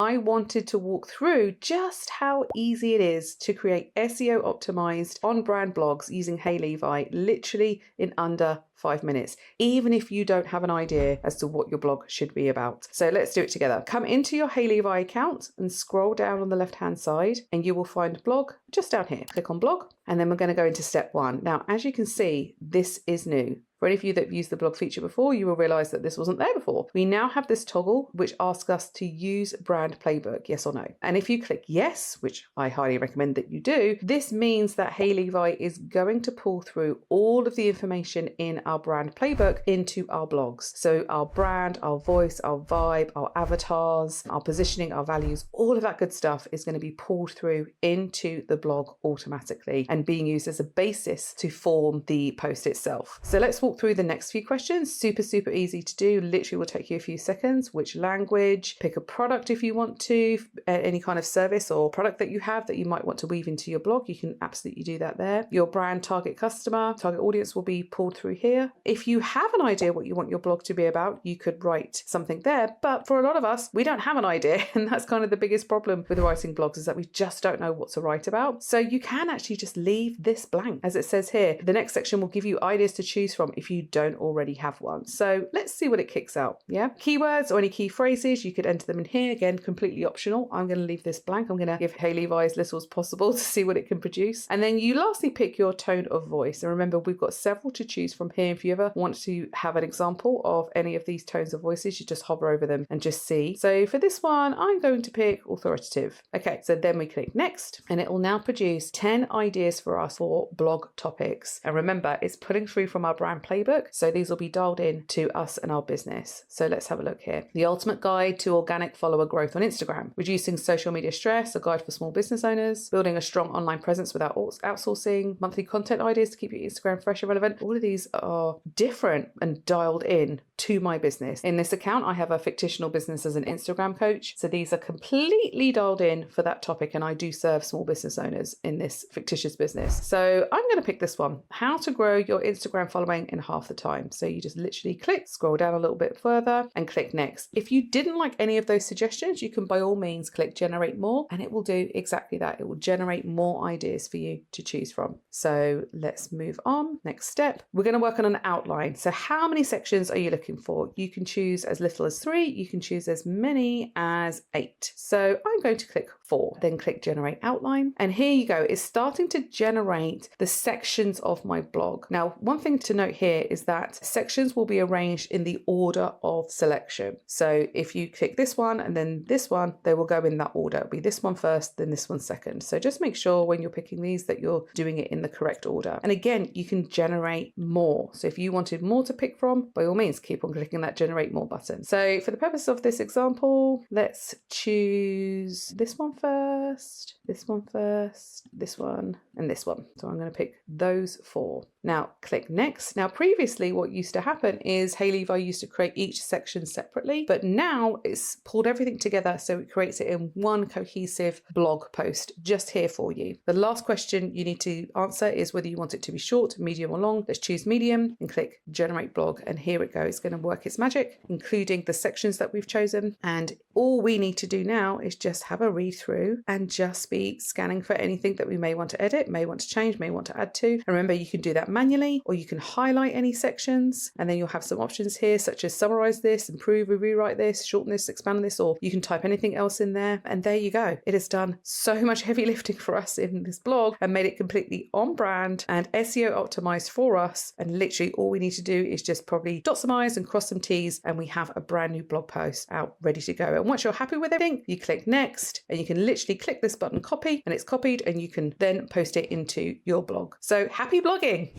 I wanted to walk through just how easy it is to create SEO optimized on-brand blogs using Hey Levi literally in under 5 minutes, even if you don't have an idea as to what your blog should be about. So let's do it together. Come into your Hey Levi account and scroll down on the left-hand side and you will find blog just down here. Click on blog and then we're going to go into step 1. Now, as you can see, this is new. For any of you that have used the blog feature before, you will realize that this wasn't there before. We now have this toggle which asks us to use brand playbook, yes or no. And if you click yes, which I highly recommend that you do, this means that Hey Levi is going to pull through all of the information in our brand playbook into our blogs. So our brand, our voice, our vibe, our avatars, our positioning, our values, all of that good stuff is going to be pulled through into the blog automatically and being used as a basis to form the post itself. So let's walk through the next few questions. Super easy to do. Literally will take you a few seconds. Which language? Pick a product if you want to, any kind of service or product that you have that you might want to weave into your blog. You can absolutely do that there. Your brand, target customer, target audience will be pulled through here. If you have an idea what you want your blog to be about, you could write something there. But for a lot of us, we don't have an idea. And that's kind of the biggest problem with writing blogs, is that we just don't know what to write about. So you can actually just leave this blank. As it says here, the next section will give you ideas to choose from if you don't already have one. So let's see what it kicks out. Yeah. Keywords or any key phrases, you could enter them in here. Again, completely optional. I'm going to leave this blank. I'm going to give Hey Levi as little as possible to see what it can produce. And then you lastly pick your tone of voice. And remember, we've got several to choose from here. If you ever want to have an example of any of these tones of voices, you just hover over them and just see. So for this one, I'm going to pick authoritative. Okay. So then we click next and it will now produce 10 ideas for us for blog topics. And remember, it's putting through from our brand playbook. So these will be dialed in to us and our business. So let's have a look here. The ultimate guide to organic follower growth on Instagram, reducing social media stress, a guide for small business owners, building a strong online presence without outsourcing, monthly content ideas to keep your Instagram fresh and relevant. All of these are different and dialed in to my business. In this account, I have a fictional business as an Instagram coach. So these are completely dialed in for that topic. And I do serve small business owners in this fictitious business. So I'm going to pick this one, how to grow your Instagram following in half the time. So you just literally click, scroll down a little bit further and click next. If you didn't like any of those suggestions, you can by all means click generate more and it will do exactly that. It will generate more ideas for you to choose from. So let's move on. Next step, we're going to work on an outline. So how many sections are you looking for? You can choose as little as 3. You can choose as many as 8. So I'm going to click 4, then click generate outline. And here you go. It's starting to generate the sections of my blog. Now, one thing to note here is that sections will be arranged in the order of selection. So if you click this one and then this one, they will go in that order. It'll be this one first, then this one second. So just make sure when you're picking these that you're doing it in the correct order. And again, you can generate more. So if you wanted more to pick from, by all means, keep on clicking that generate more button. So for the purpose of this example, let's choose this one first, this one first, this one, and this one. So I'm going to pick those 4. Now click next. Now previously what used to happen is Hey Levi used to create each section separately, but now it's pulled everything together so it creates it in one cohesive blog post just here for you. The last question you need to answer is whether you want it to be short, medium or long. Let's choose medium and click generate blog and here it goes. It's going to work its magic, including the sections that we've chosen. And all we need to do now is just have a read through and just be scanning for anything that we may want to edit, may want to change, may want to add to. And remember, you can do that manually or you can highlight any sections and then you'll have some options here such as summarize this, improve, rewrite this, shorten this, expand this, or you can type anything else in there. And there you go. It has done so much heavy lifting for us in this blog and made it completely on brand and SEO optimized for us. And literally all we need to do is just probably dot some I's and cross some T's and we have a brand new blog post out ready to go. And once you're happy with everything, you click next and you can literally click this button, copy, and it's copied and you can then post it into your blog. So happy blogging.